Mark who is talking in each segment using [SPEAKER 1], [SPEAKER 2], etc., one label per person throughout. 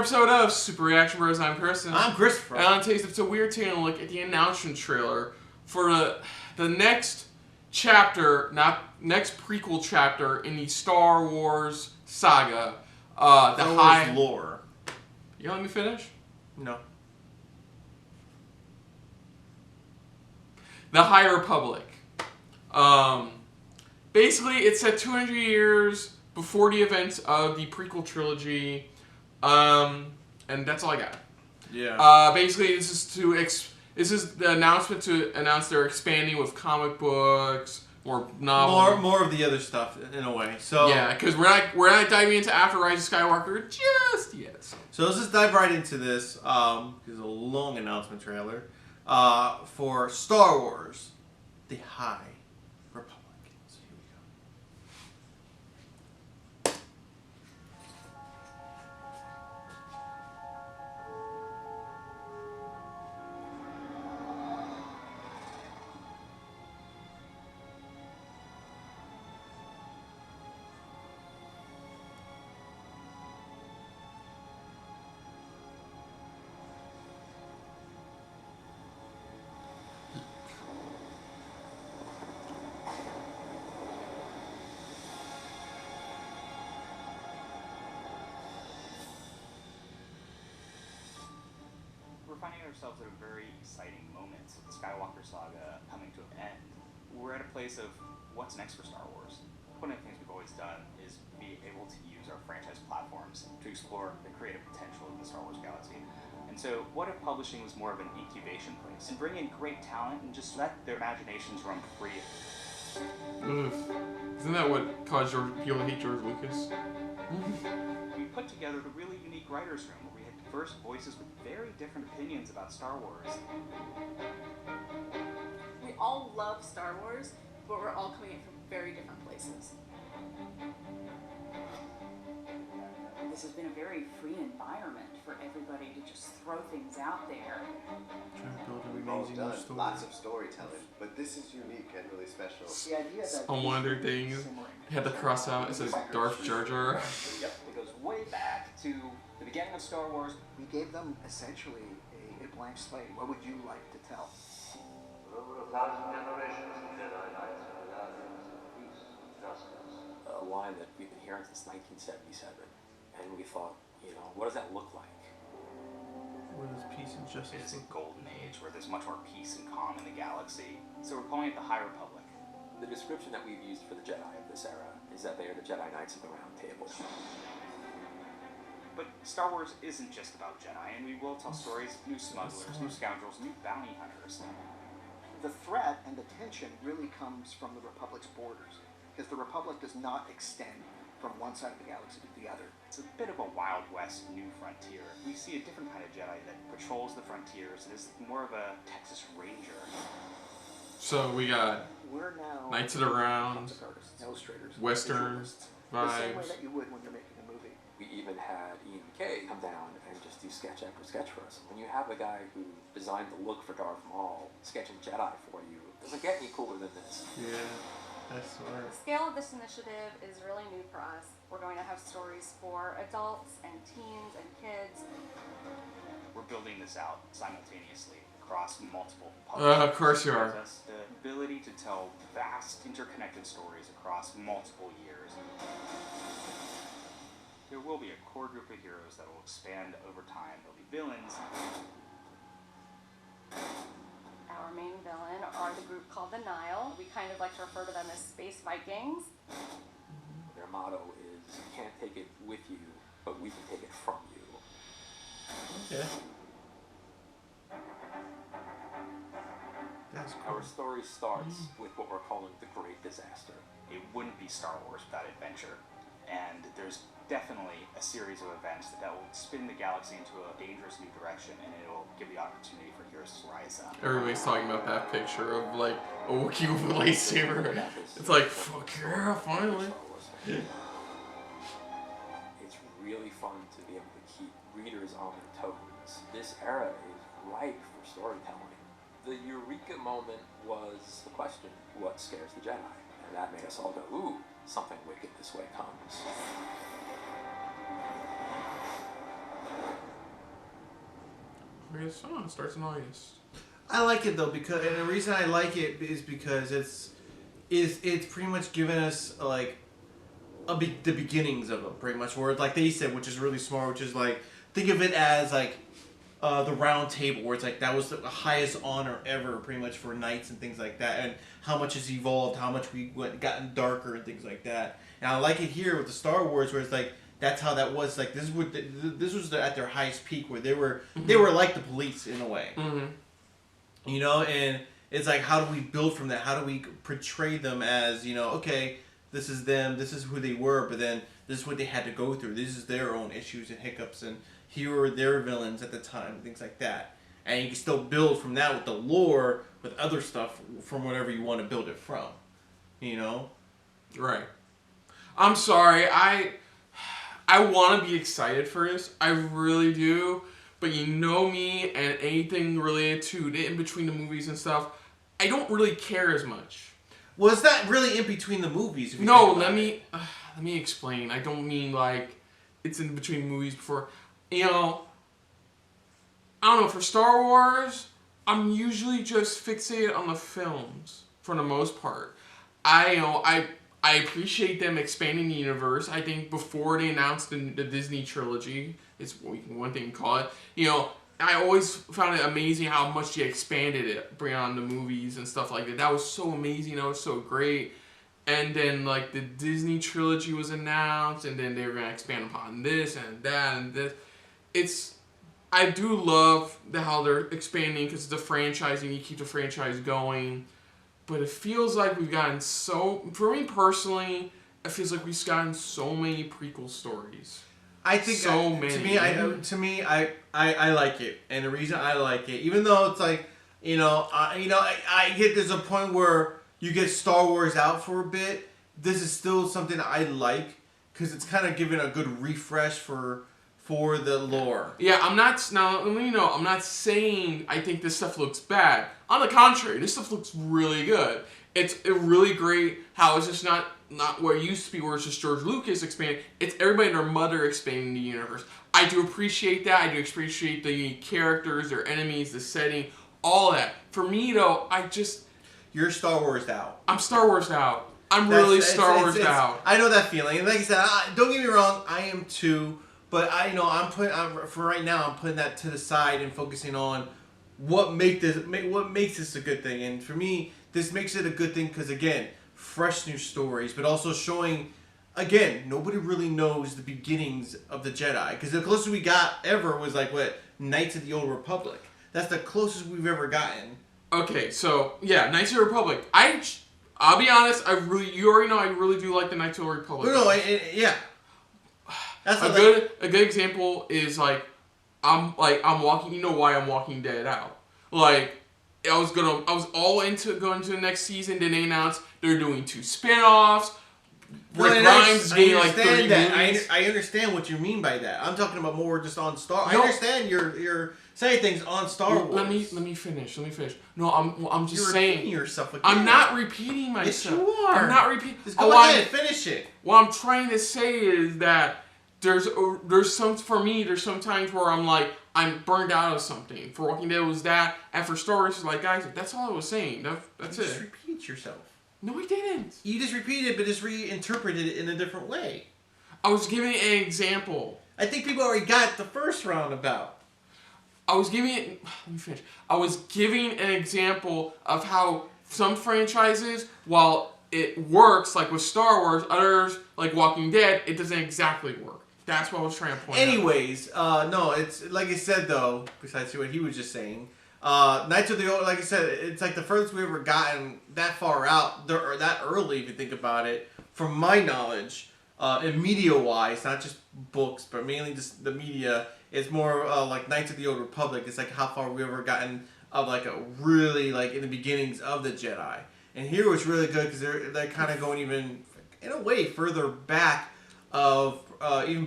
[SPEAKER 1] episode of Super Reaction Bros. I'm Kristen.
[SPEAKER 2] I'm Christopher.
[SPEAKER 1] And on today's episode, we are taking a look at the announcement trailer for the next chapter, next prequel chapter in the Star Wars saga.
[SPEAKER 2] Star Wars lore.
[SPEAKER 1] You gonna let me finish?
[SPEAKER 2] No.
[SPEAKER 1] The High Republic. Basically, it's set 200 years before the events of the prequel trilogy, and that's all I got.
[SPEAKER 2] Yeah.
[SPEAKER 1] Basically, this is the announcement to announce they're expanding with comic books, more novels,
[SPEAKER 2] more of the other stuff in a way. So
[SPEAKER 1] yeah, because we're not diving into After Rise of Skywalker just yet.
[SPEAKER 2] So let's just dive right into this. It's a long announcement trailer for Star Wars: The High Republic. So here we go.
[SPEAKER 3] We're finding ourselves at a very exciting moment of the Skywalker saga coming to an end. We're at a place of what's next for Star Wars. One of the things we've always done is be able to use our franchise platforms to explore the creative potential of the Star Wars galaxy. And so, what if publishing was more of an incubation place and bring in great talent and just let their imaginations run free?
[SPEAKER 1] Ugh. Isn't that what caused people to hate George Lucas?
[SPEAKER 3] We put together a really unique writers' room where we had diverse voices with very different opinions about Star Wars.
[SPEAKER 4] We all love Star Wars, but we're all coming in from very different places.
[SPEAKER 5] This has been a very free environment for everybody to just throw things out there.
[SPEAKER 2] Trying to build an
[SPEAKER 6] We've all
[SPEAKER 2] amazing
[SPEAKER 6] done
[SPEAKER 2] story.
[SPEAKER 6] lots of storytelling, but this is unique and really special.
[SPEAKER 5] The idea that
[SPEAKER 1] On one of their things, they had the cross out. It says Darth Jar Jar.
[SPEAKER 3] Yep, it goes way back to the beginning of Star Wars.
[SPEAKER 7] We gave them essentially a blank slate. What would you like to tell?
[SPEAKER 8] Over 1,000 generations of Jedi Knights have guardians of peace and justice.
[SPEAKER 9] A line that we've been hearing since 1977, and we thought, what does that look like?
[SPEAKER 2] What is peace and justice?
[SPEAKER 3] It's a golden age where there's much more peace and calm in the galaxy. So we're calling it the High Republic.
[SPEAKER 9] The description that we've used for the Jedi of this era is that they are the Jedi Knights of the Round Table.
[SPEAKER 3] But Star Wars isn't just about Jedi, and we will tell stories of new smugglers, new scoundrels, new bounty hunters.
[SPEAKER 7] The threat and the tension really comes from the Republic's borders, because the Republic does not extend from one side of the galaxy to the other.
[SPEAKER 3] It's a bit of a Wild West new frontier. We see a different kind of Jedi that patrols the frontiers and is more of a Texas Ranger.
[SPEAKER 1] So we got
[SPEAKER 7] We're now
[SPEAKER 1] Knights of the Round,
[SPEAKER 7] concept artists, illustrators,
[SPEAKER 1] Western
[SPEAKER 7] visualists, the same way
[SPEAKER 1] vibes.
[SPEAKER 7] that you would when you're making a movie.
[SPEAKER 9] We even had Ian McKay come down and just do sketch after sketch for us. When you have a guy who designed the look for Darth Maul sketching Jedi for you, it doesn't get any cooler than this.
[SPEAKER 2] Yeah, that's smart.
[SPEAKER 4] The scale of this initiative is really new for us. We're going to have stories for adults and teens and kids.
[SPEAKER 3] We're building this out simultaneously across multiple
[SPEAKER 1] Of course you are.
[SPEAKER 3] Gives us the ability to tell vast interconnected stories across multiple years. There will be a core group of heroes that will expand over time. There'll be villains.
[SPEAKER 4] Our main villain are the group called the Nile. We kind of like to refer to them as Space Vikings.
[SPEAKER 9] Their motto is, you can't take it with you, but we can take it from you.
[SPEAKER 2] Okay. That's cool.
[SPEAKER 9] Our story starts with what we're calling the Great Disaster.
[SPEAKER 3] It wouldn't be Star Wars without adventure. And there's definitely a series of events that will spin the galaxy into a dangerous new direction, and it'll give the opportunity for heroes to rise up.
[SPEAKER 1] Everybody's talking about that picture of like a Wookiee with a lightsaber. It's like, fuck yeah, finally.
[SPEAKER 9] It's really fun to be able to keep readers on their toes. This era is ripe for storytelling. The eureka moment was the question, what scares the Jedi? And that made us all go, ooh, something wicked this way comes.
[SPEAKER 1] August. Oh, it starts in August.
[SPEAKER 2] I like it though because, and the reason I like it is because it's pretty much given us like the beginnings of them, pretty much, where like they said, which is really smart, which is like think of it as like the round table, where it's like that was the highest honor ever, pretty much for knights and things like that, and how much it's evolved, how much we gotten darker and things like that. And I like it here with the Star Wars, where it's like that's how that was. Like this was at their highest peak, where they were like the police in a way.
[SPEAKER 1] Mm-hmm.
[SPEAKER 2] You know, and it's like, how do we build from that? How do we portray them as, you know, okay, this is them, this is who they were, but then this is what they had to go through. This is their own issues and hiccups, and here were their villains at the time, things like that. And you can still build from that with the lore, with other stuff, from whatever you want to build it from. You know?
[SPEAKER 1] Right. I'm sorry, I want to be excited for this. I really do. But you know me, and anything related to the in between the movies and stuff, I don't really care as much.
[SPEAKER 2] Well, it's not really in between the movies.
[SPEAKER 1] No, let me explain. I don't mean like it's in between movies before. You know, I don't know. For Star Wars, I'm usually just fixated on the films for the most part. I appreciate them expanding the universe. I think before they announced the Disney trilogy, it's one thing to call it. You know, I always found it amazing how much they expanded it, bringing on the movies and stuff like that. That was so amazing. That was so great. And then, like, the Disney trilogy was announced, and then they were going to expand upon this and that and this. I do love how they're expanding because it's a franchise and you keep the franchise going. But it feels like we've gotten for me personally, it feels like we've gotten so many prequel stories.
[SPEAKER 2] I think
[SPEAKER 1] so many.
[SPEAKER 2] To me, I like it, and the reason I like it, even though it's like, I get there's a point where you get Star Wars out for a bit. This is still something I like because it's kind of giving a good refresh for the lore.
[SPEAKER 1] Yeah, I'm not saying I think this stuff looks bad. On the contrary, this stuff looks really good. It's really great how it's just not where it used to be, where it's just George Lucas expanding. It's everybody and their mother expanding the universe. I do appreciate that. I do appreciate the characters, their enemies, the setting, all that. For me, though,
[SPEAKER 2] You're Star Wars out.
[SPEAKER 1] I'm Star Wars out. I'm really Star Wars out.
[SPEAKER 2] I know that feeling. And like I said, don't get me wrong, I am too. But for right now, I'm putting that to the side and focusing on what makes this a good thing. And for me, this makes it a good thing because, again, fresh new stories, but also showing, again, nobody really knows the beginnings of the Jedi. Because the closest we got ever was like, Knights of the Old Republic. That's the closest we've ever gotten.
[SPEAKER 1] Okay, so, yeah, Knights of the Republic. I'll be honest, you already know I really do like the Knights of the Republic.
[SPEAKER 2] Yeah. That's
[SPEAKER 1] a good example is like I'm walking. You know why I'm Walking Dead out? Like I was all into going to the next season. Then they announced they're doing 2 spinoffs. Rick Grimes is getting like 30 movies.
[SPEAKER 2] I understand what you mean by that. I'm talking about more just on Star. I understand you're saying things on Star Wars.
[SPEAKER 1] Let me finish. No, I'm just
[SPEAKER 2] You're
[SPEAKER 1] saying.
[SPEAKER 2] Repeating yourself again.
[SPEAKER 1] I'm not repeating myself.
[SPEAKER 2] Yes, you are.
[SPEAKER 1] I'm not repeating.
[SPEAKER 2] Just go ahead, finish it.
[SPEAKER 1] What I'm trying to say is that there's some times where I'm burned out of something. For Walking Dead, it was that, and for Star Wars, it's like, guys, that's all I was saying. That's it.
[SPEAKER 2] Just repeat yourself.
[SPEAKER 1] No, I didn't.
[SPEAKER 2] You just repeated it, but just reinterpreted it in a different way.
[SPEAKER 1] I was giving an example.
[SPEAKER 2] I think people already got the first roundabout.
[SPEAKER 1] I was giving an example of how some franchises, while it works, like with Star Wars, others, like Walking Dead, it doesn't exactly work. That's what I was trying to point out.
[SPEAKER 2] Anyways, no, it's like I said though, besides what he was just saying, Knights of the Old, like I said, it's like the furthest we've ever gotten that far out, or that early if you think about it, from my knowledge, and media-wise, not just books, but mainly just the media, it's more like Knights of the Old Republic. It's like how far we've ever gotten of like a really, like in the beginnings of the Jedi. And here was really good because they're kind of going even, in a way, further back of even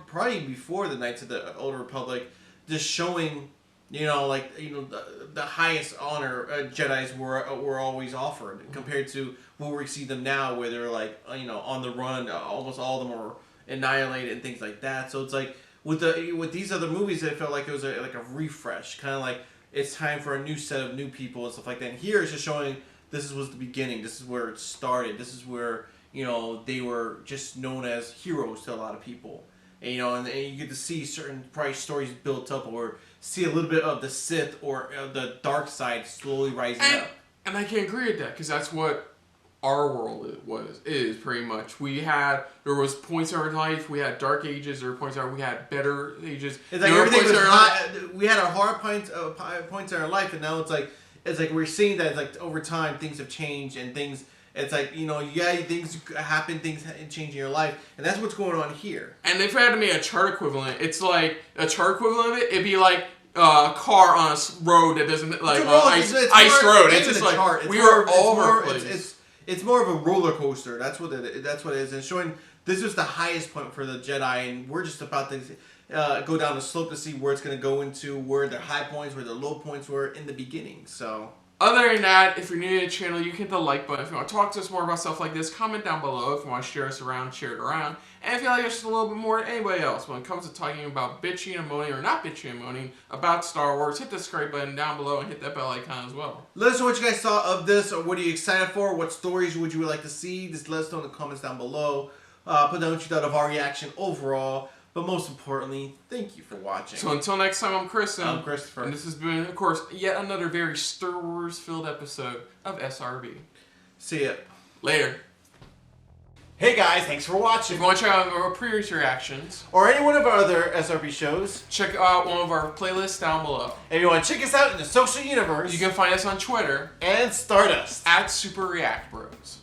[SPEAKER 2] probably before the Knights of the Old Republic, just showing, the highest honor Jedis were always offered compared to where we see them now, where they're like, on the run, almost all of them are annihilated and things like that. So it's like with these other movies, it felt like it was like a refresh, kind of like it's time for a new set of new people and stuff like that. And here it's just showing this was the beginning. This is where it started. This is where they were just known as heroes to a lot of people. And, and you get to see certain probably stories built up, or see a little bit of the Sith or the dark side slowly rising up.
[SPEAKER 1] And I can agree with that, because that's what our world is pretty much. There was points in our life, we had dark ages, there were points where we had better ages.
[SPEAKER 2] It's like everything was hot. We had our hard points in our life, and now it's like we're seeing that like over time things have changed, and things. It's like, things happen, things change in your life, and that's what's going on here.
[SPEAKER 1] And if I had to make a chart equivalent, it's like a chart equivalent of it. It'd be like a car on a road that doesn't like ice road. It's just like we were all over the place.
[SPEAKER 2] It's more of a roller coaster. That's what it is. And showing this is the highest point for the Jedi, and we're just about to go down the slope to see where it's going to go into, where their high points, where their low points were in the beginning. So.
[SPEAKER 1] Other than that, if you're new to the channel, you can hit the like button. If you want to talk to us more about stuff like this, comment down below. If you want to share us around, share it around. And if you like us just a little bit more than anybody else, when it comes to talking about bitching and moaning, or not bitching and moaning, about Star Wars, hit the subscribe button down below and hit that bell icon as well.
[SPEAKER 2] Let us know what you guys thought of this, or what are you excited for? What stories would you like to see? Just let us know in the comments down below. Put down what you thought of our reaction overall. But most importantly, thank you for watching.
[SPEAKER 1] So until next time, I'm Kristen.
[SPEAKER 2] I'm Christopher.
[SPEAKER 1] And this has been, of course, yet another very Star Wars-filled episode of SRB.
[SPEAKER 2] See ya.
[SPEAKER 1] Later.
[SPEAKER 2] Hey guys, thanks for watching.
[SPEAKER 1] If you want to check out our previous reactions,
[SPEAKER 2] or any one of our other SRB shows,
[SPEAKER 1] check out one of our playlists down below.
[SPEAKER 2] If you want to check us out in the social universe,
[SPEAKER 1] you can find us on Twitter
[SPEAKER 2] and Stardust
[SPEAKER 1] @SuperReactBros.